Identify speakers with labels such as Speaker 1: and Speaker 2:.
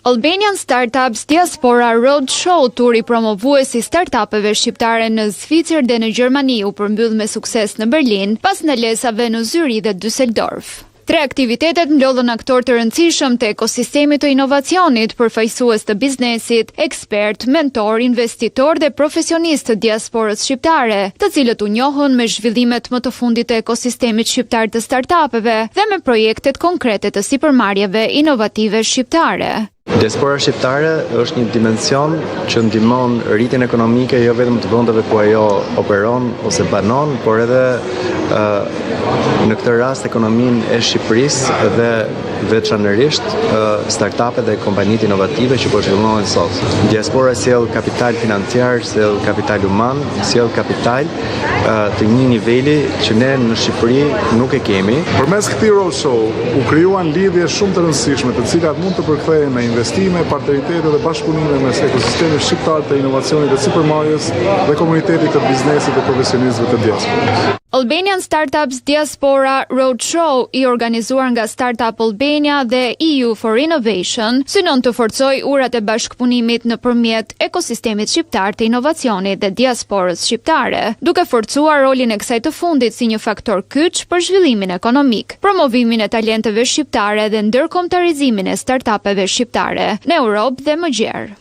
Speaker 1: Albanian Startups Diaspora Roadshow, turi promovues i startupeve shqiptare në Zvicër dhe në Gjermani, u përmbyll me sukses në Berlin, pas ndalesave në Züri dhe Düsseldorf. 3 aktivitetet mblodhën aktor të rëndësishëm të ekosistemit të inovacionit, përfaqësues të biznesit, ekspert, mentor, investitor dhe profesionist të diasporës shqiptare, të cilët u njohën me zhvillimet më të fundit të ekosistemit shqiptar të startupeve dhe me projektet konkrete të sipërmarrjeve inovative shqiptare.
Speaker 2: Diaspora shqiptare është një dimension që ndihmon rritjen ekonomike jo vetëm të vendeve ku ajo operon ose banon, por edhe në këtë rast ekonominë e Shqipërisë dhe veçanërisht startupet dhe kompanitë inovative që po zhvillohen sot. Diaspora sjell kapital financiar, sjell kapital human, sjell kapital të një niveli që ne në Shqipëri nuk e kemi.
Speaker 3: Përmes këtij roadshow u krijuan lidhje shumë të rëndësishme, të cilat mund të përkthehen në investime, partneritete dhe bashkëpunime mes ekosistemit shqiptar të inovacionit dhe sipërmarrjes dhe komunitetit të biznesit dhe profesionistëve të diasporës.
Speaker 1: Albanian Startups Diaspora Roadshow, i organizuar nga Startup Albania dhe EU for Innovation, synon të forcojë urat e bashkëpunimit nëpërmjet ekosistemit shqiptar të inovacionit dhe diasporës shqiptare, duke forcuar rolin e kësaj të fundit si një faktor kyç për zhvillimin ekonomik, promovimin e talenteve shqiptare dhe ndërkombëtarizimin e startupeve shqiptare në Europë dhe më gjerë.